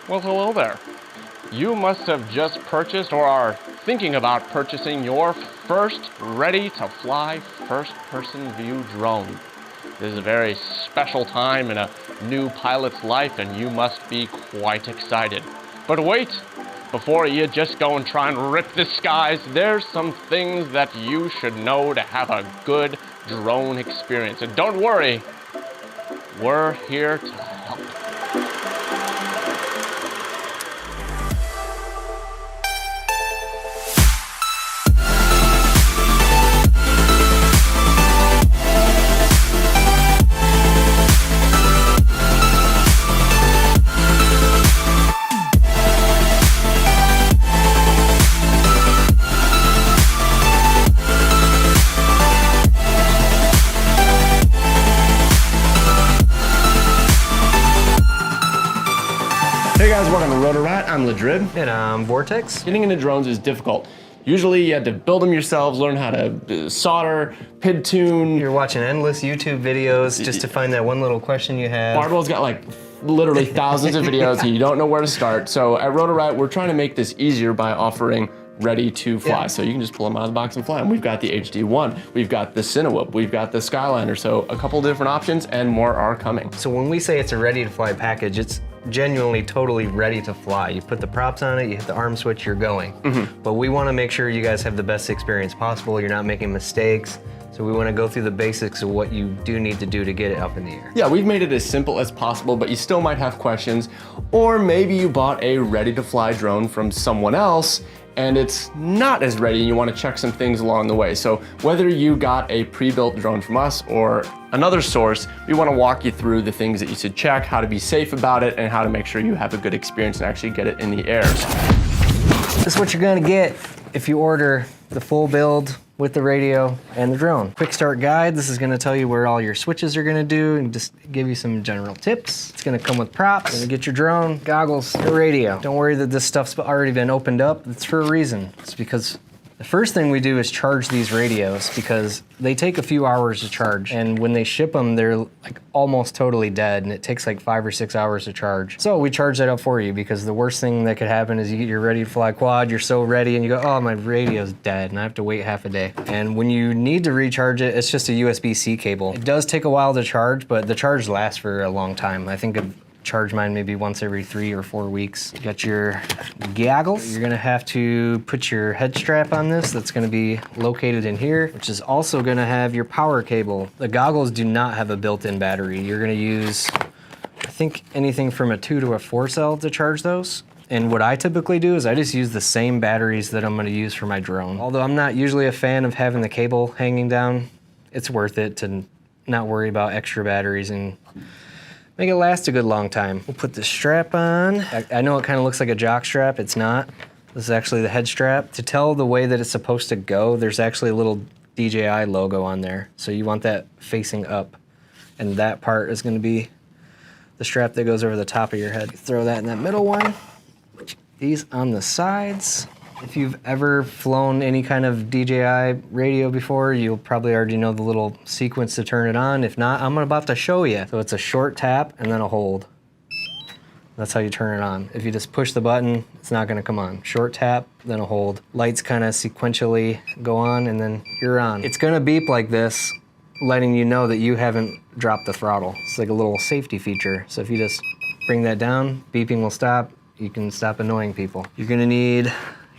Well, hello there. You must have just purchased or are thinking about purchasing your first ready-to-fly first-person view drone. This is a very special time in a new pilot's life, and you must be quite excited. But wait, before you just go and try and rip the skies, there's some things that you should know to have a good drone experience. And don't worry, we're here to help. Hey guys, welcome to Rotor-Rat. I'm Ladrid. And I'm Vortex. Getting into drones is difficult. Usually you had to build them yourselves, learn how to solder, PID tune. You're watching endless YouTube videos just to find that one little question you have. Bardwell's got like literally thousands of videos and you don't know where to start. So at Rotor-Rat, we're trying to make this easier by offering ready to fly. Yeah. So you can just pull them out of the box and fly them. We've got the HD1, we've got the Cinewhoop, we've got the Skyliner. So a couple different options and more are coming. So when we say it's a ready to fly package, it's genuinely totally ready to fly. You put the props on it, you hit the arm switch, you're going. But we want to make sure you guys have the best experience possible. You're not making mistakes. So we want to go through the basics of what you do need to do to get it up in the air. Yeah, we've made it as simple as possible, but you still might have questions. Or maybe you bought a ready to fly drone from someone else and it's not as ready and you want to check some things along the way. So whether you got a pre-built drone from us or another source, we want to walk you through the things that you should check, how to be safe about it, and how to make sure you have a good experience and actually get it in the air. This is what you're gonna get if you order the full build with the radio and the drone. Quick start guide, this is gonna tell you where all your switches are gonna do and just give you some general tips. It's gonna come with props, you're gonna get your drone, goggles, the radio. Don't worry that this stuff's already been opened up, it's for a reason. It's because the first thing we do is charge these radios because they take a few hours to charge, and when they ship them, they're like almost totally dead, and it takes like 5 or 6 hours to charge. So we charge that up for you because the worst thing that could happen is you get your ready to fly quad, you're so ready, and you go, oh, my radio's dead, and I have to wait half a day. And when you need to recharge it, it's just a USB-C cable. It does take a while to charge, but the charge lasts for a long time. I think charge mine maybe once every 3 or 4 weeks. You got your goggles. You're gonna have to put your head strap on this. That's gonna be located in here, which is also gonna have your power cable. The goggles do not have a built-in battery. You're gonna use, I think, anything from a 2 to a 4 cell to charge those. And what I typically do is I just use the same batteries that I'm gonna use for my drone. Although I'm not usually a fan of having the cable hanging down, it's worth it to not worry about extra batteries and make it last a good long time. We'll put this strap on. I know it kind of looks like a jock strap, it's not. This is actually the head strap. To tell the way that it's supposed to go, there's actually a little DJI logo on there. So you want that facing up. And that part is gonna be the strap that goes over the top of your head. Throw that in that middle one. These on the sides. If you've ever flown any kind of DJI radio before, you'll probably already know the little sequence to turn it on. If not, I'm about to show you. So it's a short tap and then a hold. That's how you turn it on. If you just push the button, it's not gonna come on. Short tap, then a hold. Lights kind of sequentially go on and then you're on. It's gonna beep like this, letting you know that you haven't dropped the throttle. It's like a little safety feature. So if you just bring that down, beeping will stop. You can stop annoying people. You're gonna need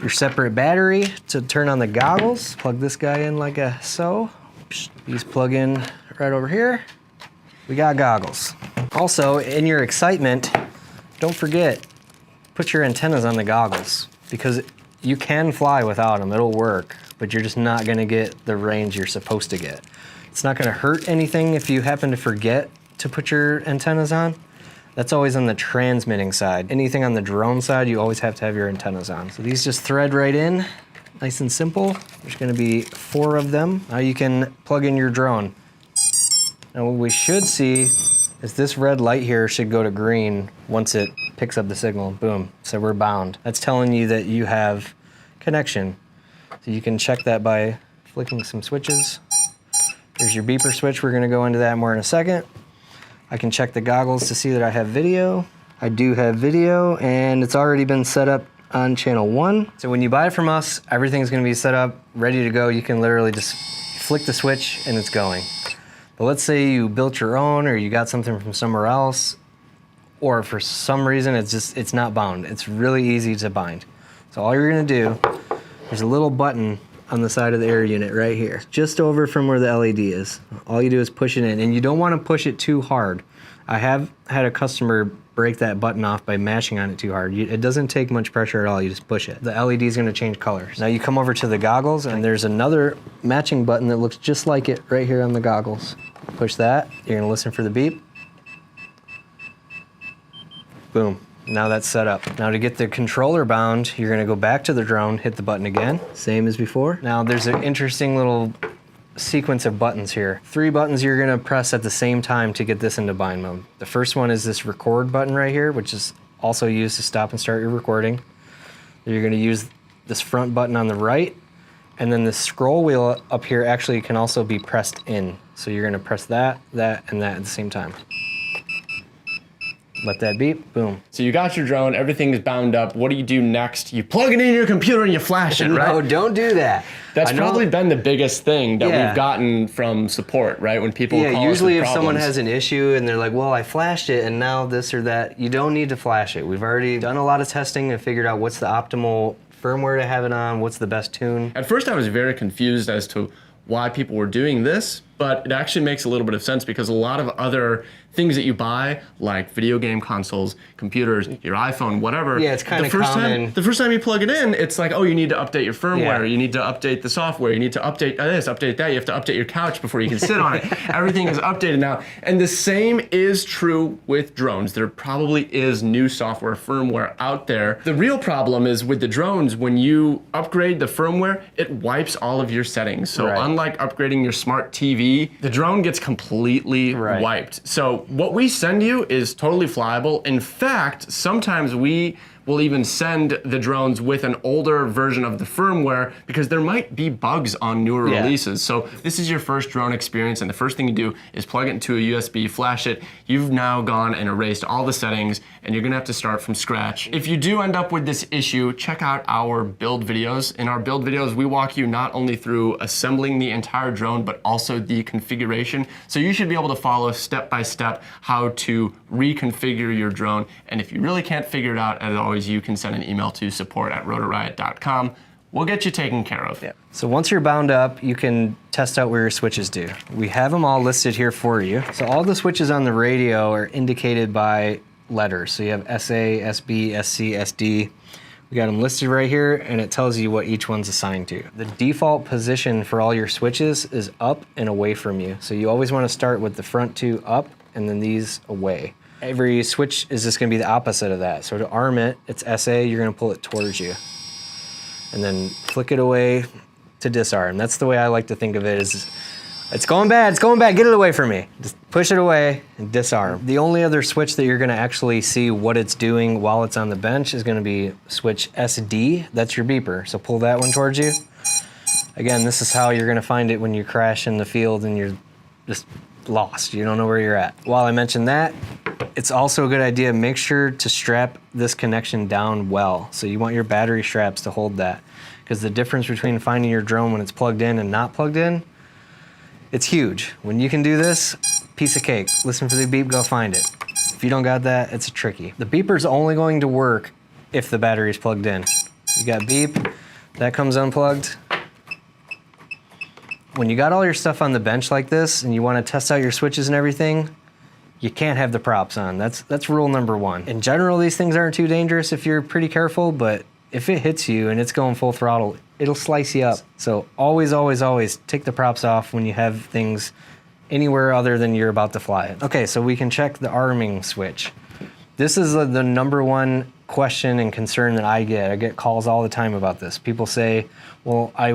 your separate battery to turn on the goggles. Plug this guy in like so. These plug in right over here. We got goggles. Also, in your excitement, don't forget, put your antennas on the goggles because you can fly without them, it'll work, but you're just not gonna get the range you're supposed to get. It's not gonna hurt anything if you happen to forget to put your antennas on. That's always on the transmitting side. Anything on the drone side, you always have to have your antennas on. So these just thread right in, nice and simple. There's gonna be 4 of them. Now you can plug in your drone. Now what we should see is this red light here should go to green once it picks up the signal, boom. So we're bound. That's telling you that you have connection. So you can check that by flicking some switches. There's your beeper switch. We're gonna go into that more in a second. I can check the goggles to see that I have video. I do have video, and it's already been set up on channel 1. So when you buy it from us, everything's gonna be set up, ready to go. You can literally just flick the switch and it's going. But let's say you built your own, or you got something from somewhere else, or for some reason it's not bound. It's really easy to bind. So all you're gonna do, there's a little button on the side of the air unit right here, just over from where the LED is. All you do is push it in, and you don't wanna push it too hard. I have had a customer break that button off by mashing on it too hard. It doesn't take much pressure at all, you just push it. The LED is gonna change colors. Now you come over to the goggles, and there's another matching button that looks just like it right here on the goggles. Push that, you're gonna listen for the beep. Boom, now that's set up. Now to get the controller bound, you're gonna go back to the drone, hit the button again, same as before. Now there's an interesting little sequence of buttons here. 3 buttons you're gonna press at the same time to get this into bind mode. The first one is this record button right here, which is also used to stop and start your recording. You're gonna use this front button on the right, and then the scroll wheel up here actually can also be pressed in. So you're gonna press that, and that at the same time. Let that beep, boom. So you got your drone, everything is bound up. What do you do next? You plug it in your computer and you flash it, right? No, don't do that. That's probably been the biggest thing that we've gotten from support, right? When people call us usually with if someone problems. has an issue and they're like, well, I flashed it and now this or that, you don't need to flash it. We've already done a lot of testing and figured out what's the optimal firmware to have it on, what's the best tune. At first I was very confused as to why people were doing this, but it actually makes a little bit of sense because a lot of other things that you buy, like video game consoles, computers, your iPhone, whatever. Yeah, it's kind of common. The first time you plug it in, it's like, oh, you need to update your firmware, Yeah. you need to update the software, you need to update this, update that, you have to update your couch before you can sit on it. Everything is updated now. And the same is true with drones. There probably is new software, firmware out there. The real problem is with the drones, when you upgrade the firmware, it wipes all of your settings. So unlike upgrading your smart TV, the drone gets completely wiped. So what we send you is totally flyable. In fact, sometimes we will even send the drones with an older version of the firmware because there might be bugs on newer releases. So if this is your first drone experience and the first thing you do is plug it into a USB, flash it, you've now gone and erased all the settings and you're gonna have to start from scratch. If you do end up with this issue, check out our build videos. In our build videos, we walk you not only through assembling the entire drone, but also the configuration. So you should be able to follow step by step how to reconfigure your drone. And if you really can't figure it out, as always, you can send an email to support@rotorriot.com. We'll get you taken care of. So once you're bound up, you can test out where your switches do. We have them all listed here for you. So all the switches on the radio are indicated by letters. So you have SA, SB, SC, SD. We got them listed right here, and it tells you what each one's assigned to. The default position for all your switches is up and away from you. So you always want to start with the front 2 up and then these away. Every switch is just gonna be the opposite of that. So to arm it, it's SA, you're gonna pull it towards you. And then flick it away to disarm. That's the way I like to think of it, is it's going bad, get it away from me. Just push it away and disarm. The only other switch that you're gonna actually see what it's doing while it's on the bench is gonna be switch SD, that's your beeper. So pull that one towards you. Again, this is how you're gonna find it when you crash in the field and you're just lost, you don't know where you're at. While I mentioned that, it's also a good idea, make sure to strap this connection down well. So you want your battery straps to hold that, because the difference between finding your drone when it's plugged in and not plugged in, it's huge. When you can do this, piece of cake. Listen for the beep, go find it. If you don't got that, it's tricky. The beeper's only going to work if the battery is plugged in. You got beep, that comes unplugged. When you got all your stuff on the bench like this and you want to test out your switches and everything, you can't have the props on. That's rule number 1. In general, these things aren't too dangerous if you're pretty careful, but if it hits you and it's going full throttle, it'll slice you up. So always, always, always take the props off when you have things anywhere other than you're about to fly it. Okay, so we can check the arming switch. This is the number 1 question and concern that I get. I get calls all the time about this. People say, well, I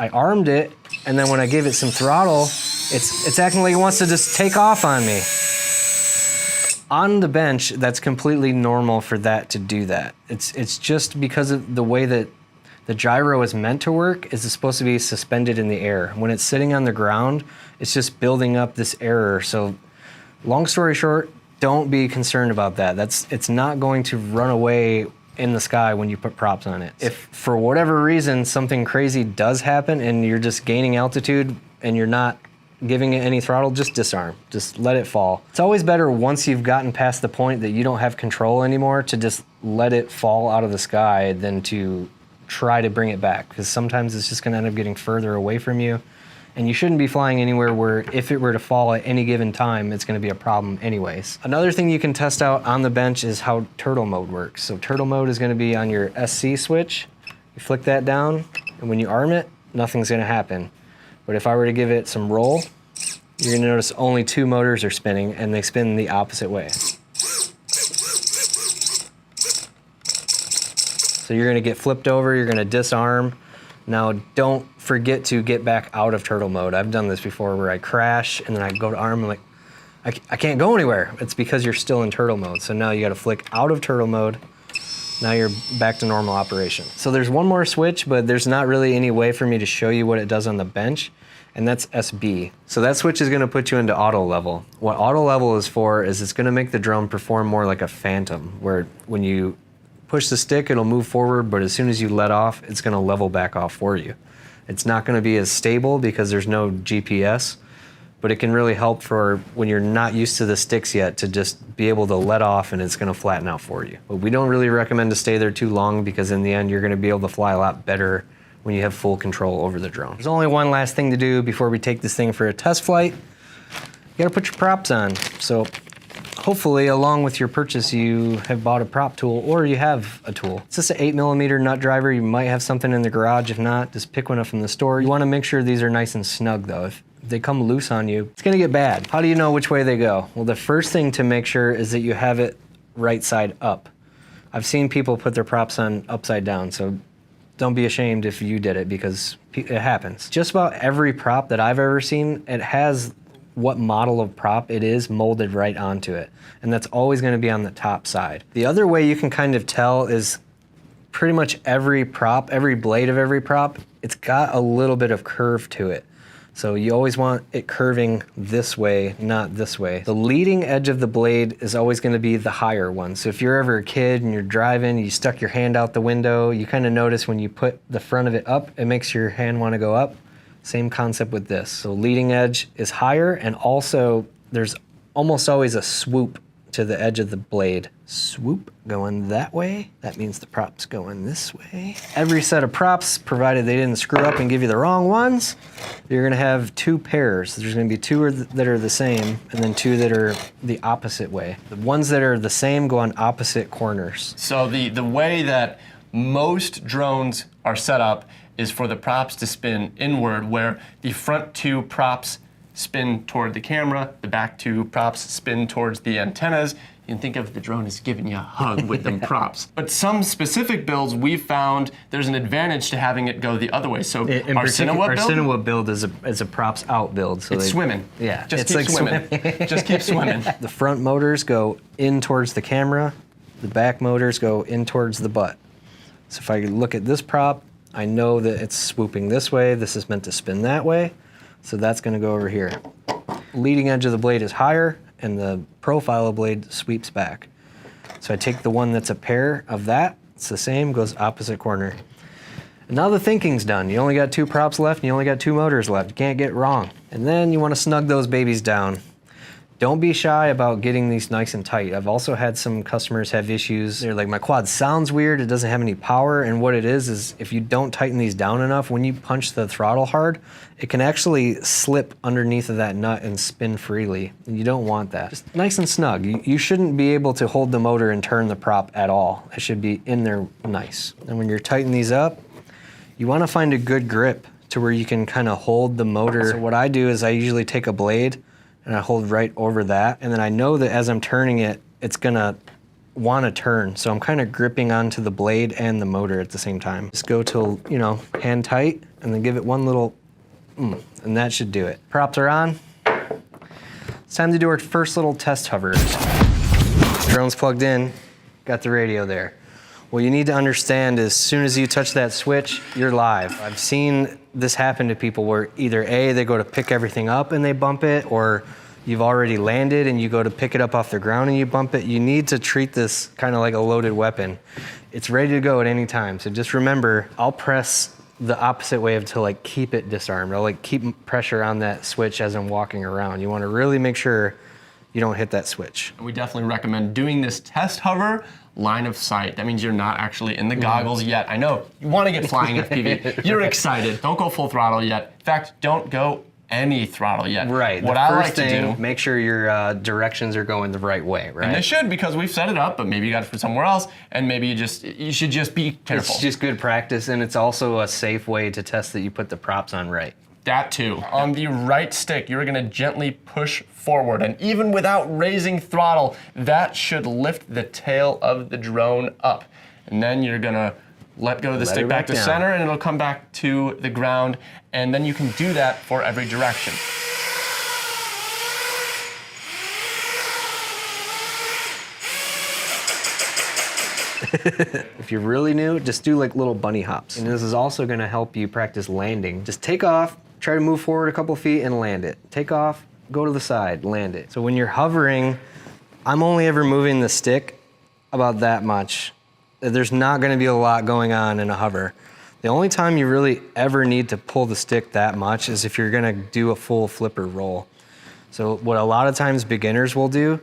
armed it, and then when I gave it some throttle, it's acting like it wants to just take off on me. On the bench, that's completely normal for that to do that. It's just because of the way that the gyro is meant to work, is it's supposed to be suspended in the air. When it's sitting on the ground, it's just building up this error. So long story short, don't be concerned about that. It's not going to run away in the sky when you put props on it. If for whatever reason something crazy does happen and you're just gaining altitude and you're not giving it any throttle, just disarm. Just let it fall. It's always better once you've gotten past the point that you don't have control anymore to just let it fall out of the sky than to try to bring it back, because sometimes it's just gonna end up getting further away from you. And you shouldn't be flying anywhere where if it were to fall at any given time, it's gonna be a problem anyways. Another thing you can test out on the bench is how turtle mode works. So turtle mode is gonna be on your SC switch. You flick that down, and when you arm it, nothing's gonna happen. But if I were to give it some roll, you're gonna notice only 2 motors are spinning, and they spin the opposite way. So you're gonna get flipped over, you're gonna disarm. Now, don't forget to get back out of turtle mode. I've done this before where I crash and then I go to arm and I can't go anywhere. It's because you're still in turtle mode. So now you gotta flick out of turtle mode. Now you're back to normal operation. So there's one more switch, but there's not really any way for me to show you what it does on the bench, and that's SB. So that switch is gonna put you into auto level. What auto level is for is it's gonna make the drone perform more like a phantom, where when you push the stick, it'll move forward, but as soon as you let off, it's gonna level back off for you. It's not gonna be as stable because there's no GPS, but it can really help for when you're not used to the sticks yet to just be able to let off and it's gonna flatten out for you. But we don't really recommend to stay there too long because in the end, you're gonna be able to fly a lot better when you have full control over the drone. There's only one last thing to do before we take this thing for a test flight. You gotta put your props on. So hopefully, along with your purchase, you have bought a prop tool or you have a tool. It's just an 8mm nut driver. You might have something in the garage. If not, just pick one up from the store. You wanna make sure these are nice and snug though. If they come loose on you, it's gonna get bad. How do you know which way they go? Well, the first thing to make sure is that you have it right side up. I've seen people put their props on upside down, so don't be ashamed if you did it because it happens. Just about every prop that I've ever seen, it has what model of prop it is molded right onto it. And that's always gonna be on the top side. The other way you can kind of tell is pretty much every prop, every blade of every prop, it's got a little bit of curve to it. So you always want it curving this way, not this way. The leading edge of the blade is always gonna be the higher one. So if you're ever a kid and you're driving, you stuck your hand out the window, you kind of notice when you put the front of it up, it makes your hand wanna go up. Same concept with this. So leading edge is higher, and also there's almost always a swoop to the edge of the blade. Swoop going that way. That means the prop's going this way. Every set of props, provided they didn't screw up and give you the wrong ones, you're gonna have 2 pairs. There's gonna be 2 that are the same, and then 2 that are the opposite way. The ones that are the same go on opposite corners. So the way that most drones are set up is for the props to spin inward, where the front 2 props spin toward the camera, the back 2 props spin towards the antennas. You can think of the drone as giving you a hug with them props. But some specific builds, we've found there's an advantage to having it go the other way. So our Cinewa build is a props out build. So it's swimming. Yeah, just it's keep like swimming. Just keep swimming. The front motors go in towards the camera. The back motors go in towards the butt. So if I look at this prop, I know that it's swooping this way. This is meant to spin that way. So that's gonna go over here. Leading edge of the blade is higher and the profile of the blade sweeps back. So I take the one that's a pair of that, it's the same, goes opposite corner. And now the thinking's done. You only got 2 props left and you only got 2 motors left. You can't get wrong. And then you wanna snug those babies down. Don't be shy about getting these nice and tight. I've also had some customers have issues. They're like, my quad sounds weird, it doesn't have any power, and what it is if you don't tighten these down enough, when you punch the throttle hard, it can actually slip underneath of that nut and spin freely. And you don't want that. Just nice and snug. You shouldn't be able to hold the motor and turn the prop at all. It should be in there nice. And when you're tightening these up, you wanna find a good grip to where you can kind of hold the motor. So what I do is I usually take a blade and I hold right over that. And then I know that as I'm turning it, it's gonna wanna turn. So I'm kind of gripping onto the blade and the motor at the same time. Just go till, hand tight, and then give it one little, and that should do it. Props are on. It's time to do our first little test hover. Drone's plugged in, got the radio there. What you need to understand is as soon as you touch that switch, you're live. I've seen this happen to people where either A, they go to pick everything up and they bump it, or you've already landed and you go to pick it up off the ground and you bump it, you need to treat this kind of like a loaded weapon. It's ready to go at any time. So just remember, I'll press the opposite way to like keep it disarmed. I'll like keep pressure on that switch as I'm walking around. You want to really make sure you don't hit that switch. We definitely recommend doing this test hover line of sight. That means you're not actually in the goggles yet. I know you want to get flying FPV. You're excited. Don't go full throttle yet. In fact, don't go any throttle yet. Right. What the I first like thing, to do, make sure your directions are going the right way, right? and they should, because we've set it up, but maybe you got it from somewhere else, and maybe you should just be careful. It's just good practice, and it's also a safe way to test that you put the props on right. That too. On the right stick, you're gonna gently push forward, and even without raising throttle, that should lift the tail of the drone up. And then you're gonna let go of the stick back to center, and it'll come back to the ground, and then you can do that for every direction. If you're really new, just do like little bunny hops. And this is also gonna help you practice landing. Just take off, try to move forward a couple feet and land it. Take off, go to the side, land it. So when you're hovering, I'm only ever moving the stick about that much. There's not gonna be a lot going on in a hover. The only time you really ever need to pull the stick that much is if you're gonna do a full flipper roll. So what a lot of times beginners will do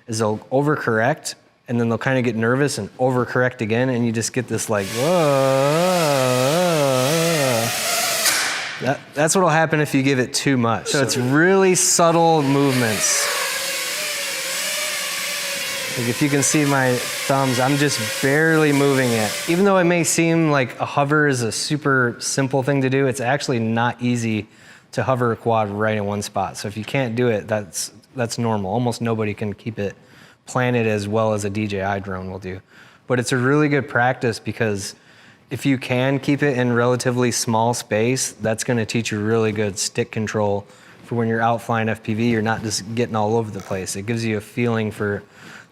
is they'll overcorrect, and then they'll kind of get nervous and overcorrect again, and you just get this like, whoa. That's what'll happen if you give it too much. So it's really subtle movements. Like if you can see my thumbs, I'm just barely moving it. Even though it may seem like a hover is a super simple thing to do, it's actually not easy to hover a quad right in one spot. So if you can't do it, that's normal. Almost nobody can keep it planted as well as a DJI drone will do. But it's a really good practice, because if you can keep it in relatively small space, that's gonna teach you really good stick control for when you're out flying FPV. You're not just getting all over the place. It gives you a feeling for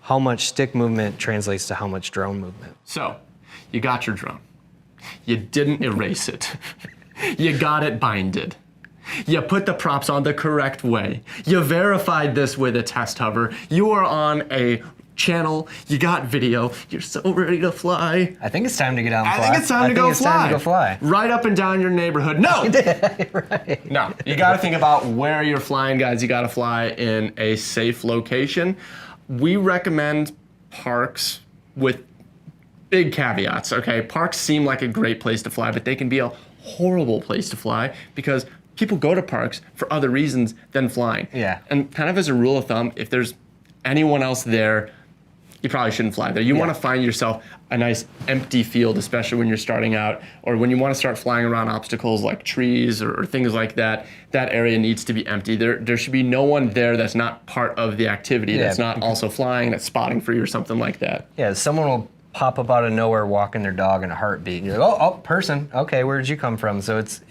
how much stick movement translates to how much drone movement. So, you got your drone. You didn't erase it. You got it binded. You put the props on the correct way. You verified this with a test hover. You are on a channel. You got video. You're so ready to fly. I think it's time to get out and fly. I think it's time to go fly. Time to go fly. Right up and down your neighborhood. No! Right. No, you gotta think about where you're flying, guys. You gotta fly in a safe location. We recommend parks with big caveats, okay? Parks seem like a great place to fly, but they can be a horrible place to fly because people go to parks for other reasons than flying. Yeah. And kind of as a rule of thumb, if there's anyone else there, you probably shouldn't fly there. You want to find yourself a nice empty field, especially when you're starting out, or when you want to start flying around obstacles like trees or things like that. That area needs to be empty. There should be no one there that's not part of the activity, that's not also flying, that's spotting for you or something like that. Yeah, someone will pop up out of nowhere walking their dog in a heartbeat, and you're like, oh, person, okay, where did you come from? So it's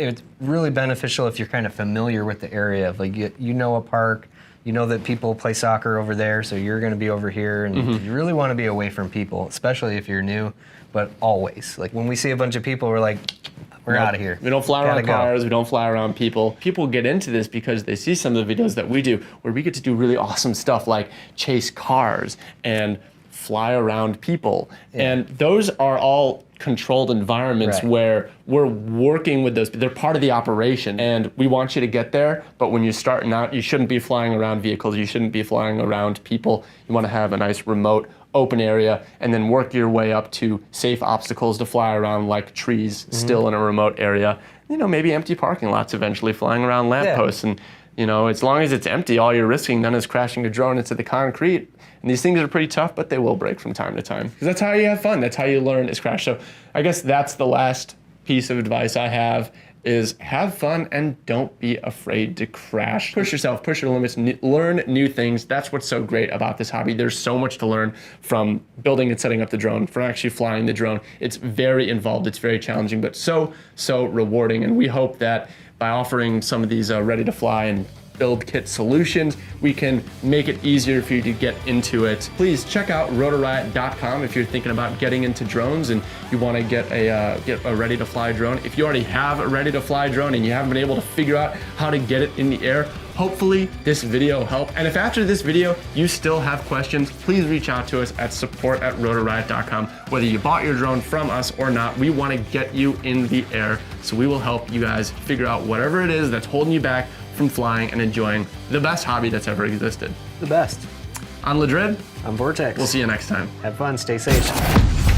really beneficial if you're kind of familiar with the area, of like you know a park, you know that people play soccer over there, so you're gonna be over here, and you really wanna be away from people, especially if you're new, but always. Like when we see a bunch of people, we're like, we're out of here. We don't fly around cars, we don't fly around people. People get into this because they see some of the videos that we do where we get to do really awesome stuff like chase cars and fly around people. And those are all controlled environments where we're working with those. They're part of the operation, and we want you to get there, but when you're starting out, you shouldn't be flying around vehicles, you shouldn't be flying around people. You want to have a nice remote open area and then work your way up to safe obstacles to fly around, like trees still in a remote area. You know, maybe empty parking lots eventually, flying around lampposts. And you know, as long as it's empty, all you're risking then is crashing a drone into the concrete. And these things are pretty tough, but they will break from time to time. Because that's how you have fun. That's how you learn, is crash. So I guess that's the last piece of advice I have, is have fun and don't be afraid to crash. Push yourself, push your limits, learn new things. That's what's so great about this hobby. There's so much to learn from building and setting up the drone, from actually flying the drone. It's very involved, it's very challenging, but so rewarding. And we hope that by offering some of these ready to fly and build kit solutions, we can make it easier for you to get into it. Please check out rotoriot.com if you're thinking about getting into drones and you want to get a ready to fly drone. If you already have a ready to fly drone and you haven't been able to figure out how to get it in the air, Hopefully this video helped. And if after this video you still have questions, please reach out to us at support@rotorriot.com. Whether you bought your drone from us or not, we want to get you in the air. So we will help you guys figure out whatever it is that's holding you back from flying and enjoying the best hobby that's ever existed. The best. I'm Ladrid. I'm Vortex. We'll see you next time. Have fun, stay safe.